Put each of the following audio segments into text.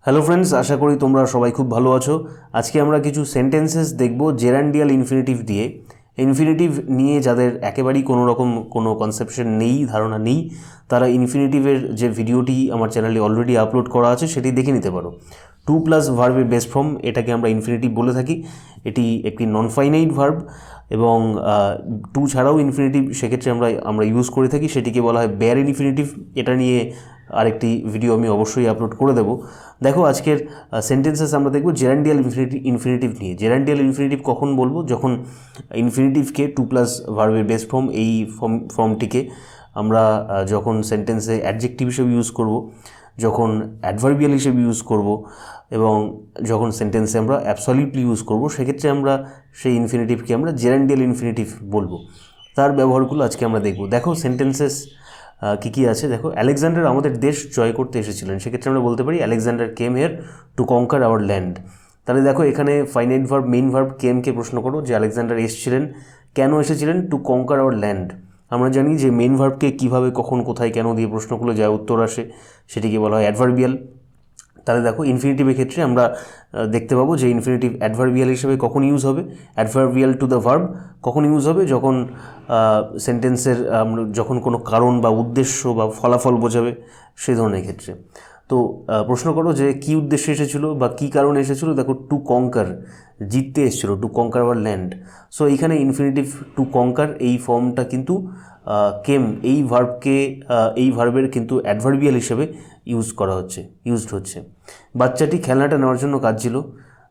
Hello friends, আশা করি তোমরা সবাই খুব ভালো আছো। আজকে আমরা কিছু সেন্টেন্সেস দেখব জেরান্ডিয়াল ইনফিনিটিভ দিয়ে। ইনফিনিটিভ নিয়ে যাদের একেবারেই কোনো রকম কোনো কনসেপশন নেই, ধারণা নেই, তারা ইনফিনিটিভের যে ভিডিওটি আমার চ্যানেলে অলরেডি আপলোড করা আছে সেটি দেখে নিতে পারো। টু প্লাস ভার্বের বেস্ট ফর্ম, এটাকে আমরা ইনফিনিটিভ বলে থাকি। এটি একটি নন ফাইনাইট ভার্ব এবং টু ছাড়াও ইনফিনিটিভ সেক্ষেত্রে আমরা ইউজ করে থাকি, সেটিকে বলা হয় বেয়ার ইনফিনিটিভ। এটা নিয়ে আরেকটি ভিডিও আমি অবশ্যই আপলোড করে দেবো। দেখো, আজকের সেন্টেন্সেস আমরা দেখব জেরান্ডিয়াল ইনফিনিটিভ নিয়ে। জেরান্ডিয়াল ইনফিনিটিভ কখন বলবো? যখন ইনফিনিটিভকে টু প্লাস ভার্বের বেস্ট ফর্ম, এই ফর্মটিকে আমরা যখন সেন্টেন্সে অ্যাডজেক্টিভ হিসেবে ইউজ করব, যখন অ্যাডভার্বিয়াল হিসেবে ইউজ করব এবং যখন সেন্টেন্সে আমরা অ্যাবসলিউটলি ইউজ করব, সেক্ষেত্রে আমরা সেই ইনফিনিটিভকে আমরা জেরান্ডিয়াল ইনফিনিটিভ বলবো। তার ব্যবহারগুলো আজকে আমরা দেখব। দেখো সেন্টেন্সেস কী কী আছে। দেখো, আলেকজান্ডার আমাদের দেশ জয় করতে এসেছিলেন, সেক্ষেত্রে আমরা বলতে পারি Alexander came here to conquer our land. তাহলে দেখো, এখানে ফাইনাইট ভার্ব মেইন ভার্ব কেমকে প্রশ্ন করো যে আলেকজান্ডার এসেছিলেন, কেন এসেছিলেন? To conquer our land. আমরা জানি যে মেইন ভার্বকে কীভাবে, কখন, কোথায়, কেন দিয়ে প্রশ্নগুলো যায় উত্তর আসে, সেটিকে বলা হয় অ্যাডভার্বিয়াল। তাহলে দেখো, ইনফিনিটিভের ক্ষেত্রে আমরা দেখতে পাবো যে ইনফিনিটিভ অ্যাডভার্বিয়াল হিসেবে কখন ইউজ হবে, অ্যাডভার্বিয়াল টু দ্য ভার্ব কখন ইউজ হবে, যখন সেন্টেন্সের যখন কোনো কারণ বা উদ্দেশ্য বা ফলাফল বোঝাবে, সেই ধরনের ক্ষেত্রে। তো প্রশ্ন করো যে কী উদ্দেশ্যে এসেছিলো বা কী কারণে এসেছিলো। দেখো, টু কঙ্কার, জিততে এসেছিলো, to conquer our land. So এইখানে ইনফিনিটিভ টু কঙ্কার এই ফর্মটা কিন্তু কেম এই ভার্বকে, এই ভার্বের কিন্তু অ্যাডভার্বিয়াল হিসেবে ইউজড হচ্ছে। বাচ্চাটি খেলনাটা নেওয়ার জন্য কাঁদছিল,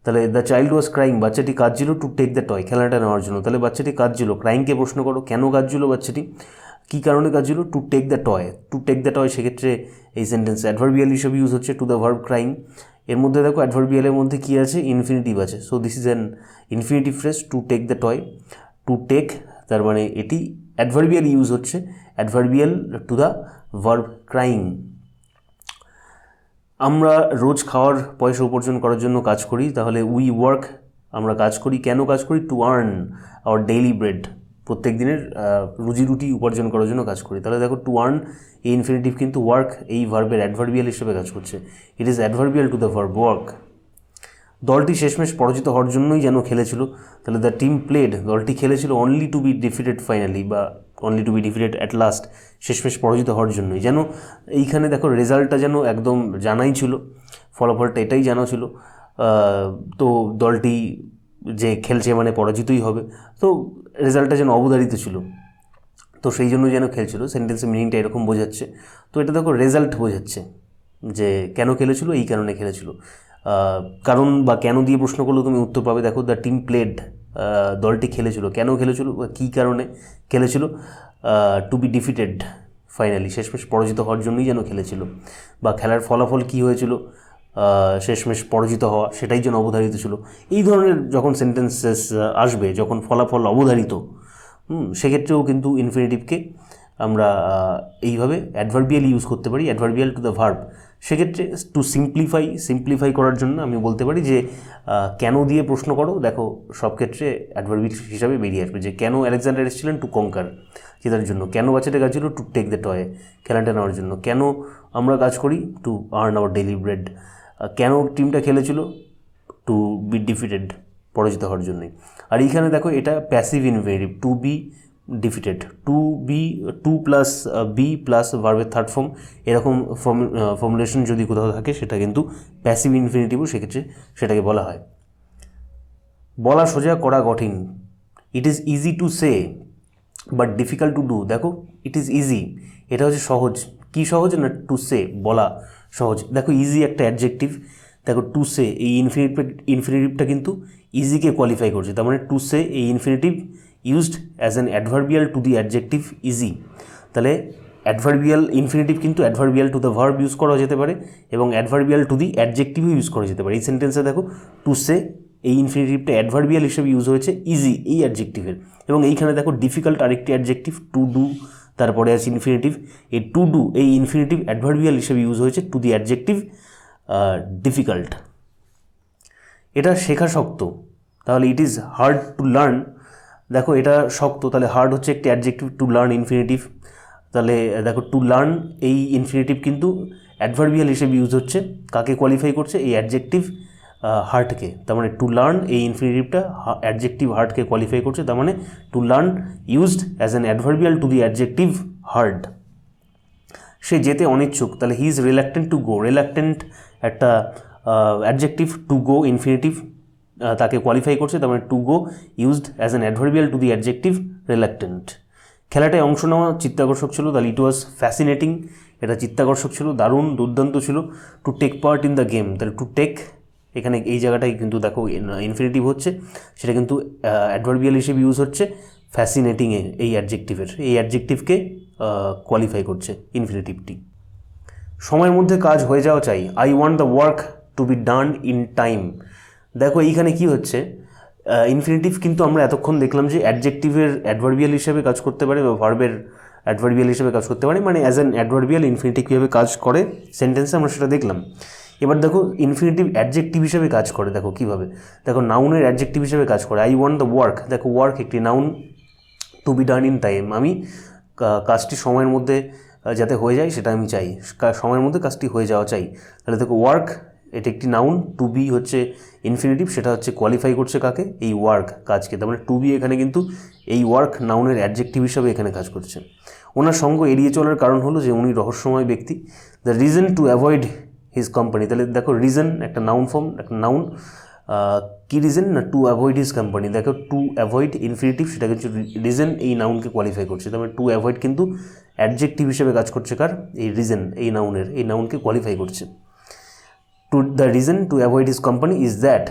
তাহলে দ্য চাইল্ড ওয়াজ ক্রাইং, বাচ্চাটি কাঁদছিল টু টেক দ্য টয়, খেলনাটা নেওয়ার জন্য। তাহলে বাচ্চাটি কাঁদছিল, ক্রাইংকে প্রশ্ন করো কেন কাঁদছিল বাচ্চাটি, কী কারণে কাঁদছিল? To take the toy. To take the toy সেক্ষেত্রে এই সেন্টেন্স অ্যাডভার্বিয়াল হিসেবে ইউজ হচ্ছে টু দ্য ভার্ব ক্রাইং। এর মধ্যে দেখো অ্যাডভার্বিয়ালের মধ্যে কী আছে? ইনফিনিটিভ আছে। So this is an infinitive phrase, to take the toy. To take তার মানে এটি অ্যাডভার্বিয়াল ইউজ হচ্ছে, adverbial to the verb crying. আমরা রোজ খাওয়ার পয়সা উপার্জন করার জন্য কাজ করি, তাহলে উই ওয়ার্ক, আমরা কাজ করি, কেন কাজ করি? To earn our daily bread, প্রত্যেক দিনের রুজি রুটি উপার্জন করার জন্য কাজ করি। তাহলে দেখো, টু আর্ন এই ইনফিনিটিভ কিন্তু ওয়ার্ক এই ভার্বের অ্যাডভার্বিয়াল হিসেবে কাজ করছে। It is adverbial to the verb work. দলটি শেষমেশ পরাজিত হওয়ার জন্যই যেন খেলেছিল, তাহলে দ্য টিম প্লেড, দলটি খেলেছিল only to be defeated finally, বা only to be defeated at last, শেষমেশ পরাজিত হওয়ার জন্যই। যেন এইখানে দেখো রেজাল্টটা যেন একদম জানাই ছিল, ফলাফলটা এটাই জানা ছিল। তো দলটি যে খেলছে মানে পরাজিতই হবে, তো রেজাল্টটা যেন অবধারিত ছিল, তো সেই জন্য যেন খেলছিল। সেন্টেন্সের মিনিংটা এরকম বোঝাচ্ছে। তো এটা দেখো রেজাল্ট বোঝাচ্ছে যে কেন খেলেছিল, এই কারণে খেলেছিল। কারণ বা কেন দিয়ে প্রশ্ন করলেও তুমি উত্তর পাবে। দেখো, দ্য টিম প্লেড, দলটি খেলেছিল, কেন খেলেছিল বা কী কারণে খেলেছিল? টু বি ডিফিটেড ফাইনালি, শেষমেশ পরাজিত হওয়ার জন্যই যেন খেলেছিল। বা খেলার ফলাফল কী হয়েছিল? শেষমেশ পরাজিত হওয়া, সেটাই যেন অবধারিত ছিল। এই ধরনের যখন সেন্টেন্সেস আসবে, যখন ফলাফল অবধারিত, সেক্ষেত্রেও কিন্তু ইনফিনিটিভকে আমরা এইভাবে অ্যাডভার্বিয়াল ইউজ করতে পারি, অ্যাডভার্বিয়াল টু দ্য ভার্ব। সেক্ষেত্রে টু সিম্পলিফাই করার জন্য আমি বলতে পারি যে কেন দিয়ে প্রশ্ন করো। দেখো, সব ক্ষেত্রে অ্যাডভার্বিয়াল হিসাবে বেরিয়ে আসবে যে কেন আলেকজান্ডার এসেছিলেন? টু কঙ্কার, জেতার জন্য। কেন বাচ্চাটা কাজ ছিল? টু টেক দ্য টয়, খেলাটা নেওয়ার জন্য। কেন আমরা কাজ করি? To earn our daily bread. কেন টিমটা খেলেছিল? টু বি ডিফিটেড, পরাজিত হওয়ার জন্যই। আর এইখানে দেখো, এটা passive infinitive, to be defeated, to plus be plus ভার্বের থার্ড ফর্ম, এরকম ফর্মুলেশন যদি কোথাও থাকে সেটা কিন্তু প্যাসিভ ইনফিনিটিভও সেক্ষেত্রে সেটাকে বলা হয়। বলা সোজা, করা কঠিন। It is easy to say but difficult to do. দেখো, ইট ইজ ইজি, এটা হচ্ছে সহজ। কি সহজ? না টু সে, বলা সহজ। দেখো, ইজি একটা অ্যাডজেক্টিভ। দেখো, টু সে এই ইনফিনিটিভটা কিন্তু ইজিকে কোয়ালিফাই করছে, তার মানে টু সে এই infinitive used as an adverbial to the adjective easy. তাহলে অ্যাডভার্বিয়াল ইনফিনিটিভ কিন্তু adverbial to the verb use করা যেতে পারে এবং অ্যাডভার্বিয়াল টু দি অ্যাডজেক্টিভও ইউজ করা যেতে পারে। এই সেন্টেন্সে দেখো, টু সে এই ইনফিনিটিভটা অ্যাডভার্বিয়াল হিসেবে ইউজ হয়েছে ইজি এই অ্যাডজেক্টিভের, এবং এইখানে দেখো ডিফিকাল্ট আরেকটি অ্যাডজেক্টিভ, টু ডু, তারপরে আছে ইনফিনিটিভ। এই টু ডু এই ইনফিনিটিভ অ্যাডভার্বিয়াল হিসেবে ইউজ হয়েছে টু দি অ্যাডজেক্টিভ ডিফিকাল্ট। এটা শেখা শক্ত, তাহলে it is hard to learn. দেখো, এটা শক্ত, তাহলে হার্ড হচ্ছে একটি অ্যাডজেক্টিভ, টু লার্ন ইনফিনিটিভ। তাহলে দেখো, টু লার্ন এই ইনফিনিটিভ কিন্তু অ্যাডভার্বিয়াল হিসেবে ইউজ হচ্ছে, কাকে কোয়ালিফাই করছে? এই অ্যাডজেক্টিভ হার্টকে। তার মানে টু লার্ন, এই ইনফিনিটিভটা অ্যাডজেক্টিভ হার্টকে কোয়ালিফাই করছে। তার মানে to learn used as an adverbial to the adjective hurt. সে যেতে অনিচ্ছুক, তাহলে he is reluctant to go. Reluctant একটা অ্যাডজেক্টিভ, টু গো ইনফিনিটিভ তাকে কোয়ালিফাই করছে। তার মানে to go used as an adverbial to the adjective reluctant. খেলাটায় অংশ নেওয়া চিত্তাকর্ষক ছিল, তাহলে ইট ওয়াজ ফ্যাসিনেটিং, এটা চিত্তাকর্ষক ছিল, দারুণ দুর্দান্ত ছিল। To take part in the game, তাহলে টু টেক এখানে এই জায়গাটায় কিন্তু দেখো ইনফিনিটিভ হচ্ছে, সেটা কিন্তু অ্যাডভার্বিয়াল হিসেবে ইউজ হচ্ছে ফ্যাসিনেটিংয়ে, এই অ্যাডজেক্টিভের, এই অ্যাডজেক্টিভকে কোয়ালিফাই করছে ইনফিনিটিভটি। সময়ের মধ্যে কাজ হয়ে যাওয়া চাই, I want the work to be done in time. দেখো এইখানে কি হচ্ছে, ইনফিনিটিভ কিন্তু আমরা এতক্ষণ দেখলাম যে অ্যাডজেক্টিভের অ্যাডভার্বিয়াল হিসেবে কাজ করতে পারে বা ভার্বের অ্যাডভার্বিয়াল হিসেবে কাজ করতে পারে, মানে অ্যাজ অ্যান অ্যাডভার্বিয়াল ইনফিনিটিভ কীভাবে কাজ করে সেন্টেন্সে আমরা সেটা দেখলাম। এবার দেখো ইনফিনিটিভ অ্যাডজেক্টিভ হিসেবে কাজ করে, দেখো কীভাবে, দেখো নাউনের অ্যাডজেক্টিভ হিসেবে কাজ করে। আই ওয়ান্ট দ্য ওয়ার্ক, দেখো ওয়ার্ক একটি noun, to be done in time, আমি কাজটি সময়ের মধ্যে যাতে হয়ে যায় সেটা আমি চাই, সময়ের মধ্যে কাজটি হয়ে যাওয়া চাই। তাহলে দেখো ওয়ার্ক এটা একটি নাউন, টু বি হচ্ছে ইনফিনিটিভ, সেটা হচ্ছে কোয়ালিফাই করছে কাকে? এই ওয়ার্ক কাজকে। তার মানে টু বি এখানে কিন্তু এই ওয়ার্ক নাউনের অ্যাডজেক্টিভ হিসাবে এখানে কাজ করছে। ওনার সঙ্গ এড়িয়ে চলার কারণ হলো যে উনি রহস্যময় ব্যক্তি। The reason to avoid his company, তাহলে দেখো রিজন একটা নাউন ফর্ম, একটা নাউন, কী রিজন না টু অ্যাভয়েড হিজ কোম্পানি। দেখো টু অ্যাভয়েড ইনফিনিটিভ, সেটা কিন্তু রিজন এই নাউনকে কোয়ালিফাই করছে। তার মানে টু অ্যাভয়েড কিন্তু অ্যাডজেক্টিভ হিসেবে কাজ করছে কার? এই রিজন, এই নাউনের, এই নাউনকে কোয়ালিফাই করছে। To the reason to avoid his company is that,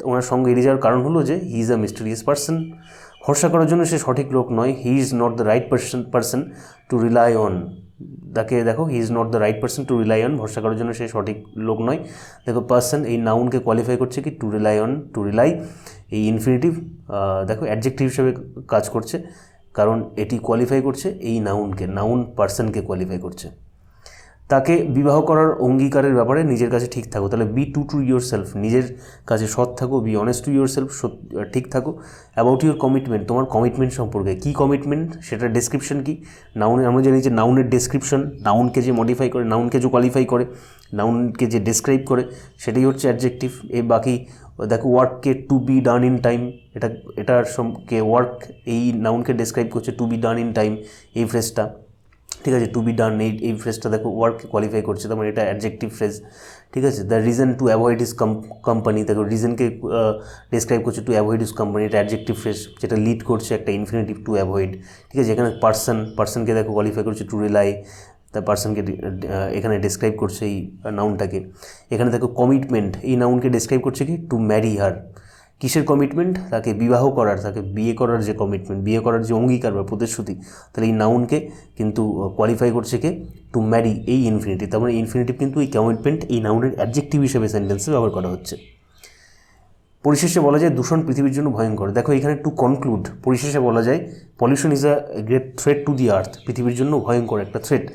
ওনার সঙ্গে এড়িয়ে যাওয়ার কারণ হলো যে he is a mysterious person, ভরসা করার জন্য সে সঠিক লোক নয়। He is not the right person to rely on, তাকে দেখো he is not the right person to rely on, ভরসা করার জন্য সে সঠিক লোক নয়। দেখো পার্সন এই নাউনকে কোয়ালিফাই করছে কি? Two rely on, two rely এই ইনফিনিটিভ দেখো অ্যাডজেক্টিভ হিসেবে কাজ করছে, কারণ এটি কোয়ালিফাই করছে এই নাউনকে, নাউন পার্সনকে কোয়ালিফাই করছে। তাকে বিবাহ করার অঙ্গীকারের ব্যাপারে নিজের কাছে ঠিক থাকো, তাহলে be true to yourself, নিজের কাছে সৎ থাকো, be honest to yourself, ঠিক থাকো। অ্যাবাউট ইউর কমিটমেন্ট, তোমার কমিটমেন্ট সম্পর্কে, কী কমিটমেন্ট সেটা ডেসক্রিপশন কি? নাউনের, আমরা জানি যে নাউনের ডেসক্রিপশন, নাউনকে যে মডিফাই করে, নাউনকে যে কোয়ালিফাই করে, নাউনকে যে ডেসক্রাইব করে সেটাই হচ্ছে অ্যাডজেক্টিভ। এই বাকি দেখো ওয়ার্ককে to be done in time, এটার সঙ্গে ওয়ার্ক এই নাউনকে ডেসক্রাইব করছে, to be done in time এই ফ্রেজটা, ঠিক আছে। টু বি ডান এই ফ্রেজটা দেখো ওয়ার্ক কোয়ালিফাই করছে, তার মানে এটা অ্যাডজেক্টিভ ফ্রেজ, ঠিক আছে। The reason to avoid his company, দেখো রিজনকে ডেসক্রাইব করছে, টু অ্যাভয়েড হিজ কোম্পানি, এটা অ্যাডজেক্টিভ ফ্রেজ, যেটা লিড করছে একটা ইনফিনিটিভ টু অ্যাভয়েড, ঠিক আছে। এখানে পার্সনকে দেখো কোয়ালিফাই করছে টু রিলাই, তার পার্সনকে এখানে ডেসক্রাইব করছে এই নাউনটাকে। এখানে দেখো কমিটমেন্ট এই নাউনকে ডেসক্রাইব করছে কি? টু ম্যারি হার, কিসের কমিটমেন্ট? তাকে বিবাহ করার, তাকে বিয়ে করার যে কমিটমেন্ট, বিয়ে করার যে অঙ্গীকার বা প্রতিশ্রুতি, তাহলে এই নাউনকে কিন্তু কোয়ালিফাই করছে কে? টু ম্যারি এই ইনফিনিটিভ। তার মানে ইনফিনিটিভ কিন্তু এই কমিটমেন্ট এই নাউনের অ্যাডজেক্টিভ হিসেবে সেন্টেন্সে ব্যবহার করা হচ্ছে। পরিশেষে বলা যায় দূষণ পৃথিবীর জন্য ভয়ঙ্কর, দেখো এখানে টু কনক্লুড, পরিশেষে বলা যায় pollution is a great threat to the earth, পৃথিবীর জন্য ভয়ঙ্কর একটা থ্রেট।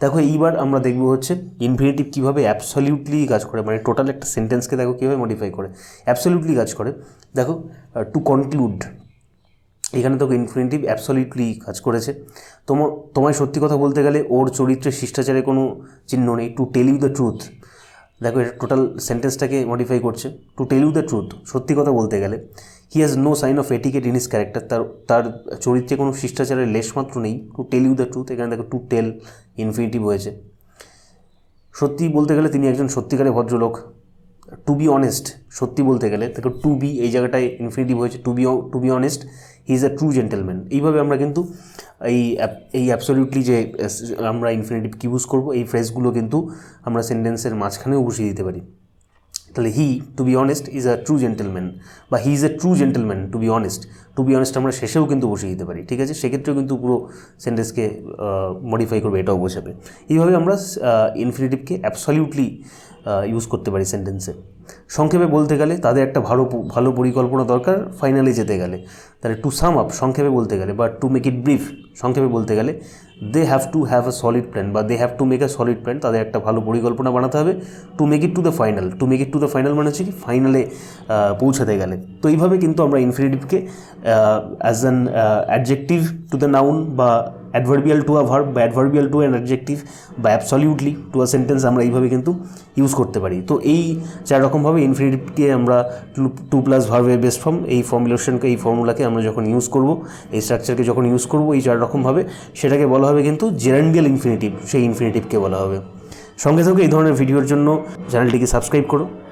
দেখো এইবার আমরা দেখব হচ্ছে ইনফিনিটিভ কীভাবে অ্যাবসলিউটলি কাজ করে, মানে টোটাল একটা সেন্টেন্সকে দেখো কীভাবে মডিফাই করে, অ্যাবসলিউটলি কাজ করে। দেখো টু কনক্লুড, এখানে তোকে ইনফিনিটিভ অ্যাবসলিউটলি কাজ করেছে। তোমায় সত্যি কথা বলতে গেলে ওর চরিত্রে শিষ্টাচারে কোনো চিহ্ন নেই। To tell you the truth, দেখো এটা টোটাল সেন্টেন্সটাকে মডিফাই করছে। To tell you the truth, সত্যি কথা বলতে গেলে। He has no sign of etiquette in his character, তার চরিত্রে কোনো শিষ্টাচারের লেশমাত্র নেই। To tell you the truth, এখানে দেখো টু টেল ইনফিনিটিভ হয়েছে। সত্যি বলতে গেলে তিনি একজন সত্যিকারের ভদ্রলোক। টু বি অনেস্ট, সত্যি বলতে গেলে দেখো টু বি এই জায়গাটায় ইনফিনিটিভ হয়েছে, to be honest he is a true gentleman. এইভাবে আমরা কিন্তু এই অ্যাবসলিউটলি যে আমরা ইনফিনিটিভ কি ইউজ করবো, এই ফ্রেজগুলো কিন্তু আমরা সেন্টেন্সের মাঝখানেও বসিয়ে দিতে পারি। তাহলে he to be honest is a true gentleman, বা he is a true gentleman to be honest, to be honest আমরা শেষেও কিন্তু বসিয়ে দিতে পারি, ঠিক আছে। সেক্ষেত্রেও কিন্তু পুরো সেন্টেন্সকে মডিফাই করবে, এটাও বোঝাবে। এইভাবে আমরা ইনফিনিটিভকে অ্যাবসলিউটলি ইউজ করতে পারি সেন্টেন্সে। সংক্ষেপে বলতে গেলে তাদের একটা ভালো পরিকল্পনা দরকার ফাইনালে যেতে গেলে। তাহলে টু সাম আপ সংক্ষেপে বলতে গেলে বা টু মেক ইট ব্রিফ সংক্ষেপে বলতে গেলে they have to have a solid plan বা they have to make a solid plan. তাদের একটা ভালো পরিকল্পনা বানাতে হবে to make it to the final. To make it to the final মানে হচ্ছে কি ফাইনালে পৌঁছাতে গেলে। তো এইভাবে কিন্তু আমরা ইনফিনিটিভকে as an adjective to the noun বা অ্যাডভার্বিয়াল টু আ ভার্ব বা অ্যাডভার্বিয়াল টু অ্যান অ্যাডজেক্টিভ বা অ্যাবসলিউটলি টু আ সেন্টেন্স আমরা এইভাবে কিন্তু ইউজ করতে পারি। তো এই 4 রকমভাবে ইনফিনিটিভকে আমরা টু প্লাস ভার্বের বেস্ট ফর্ম এই ফর্মুলাকে আমরা যখন ইউজ করব, এই স্ট্রাকচারকে যখন ইউজ করব এই 4 রকমভাবে, সেটাকে বলা হবে কিন্তু জেরান্ডিয়াল ইনফিনিটিভ, সেই ইনফিনিটিভকে বলা হবে। সঙ্গে সঙ্গে এই ধরনের ভিডিওর জন্য চ্যানেলটিকে সাবস্ক্রাইব করো।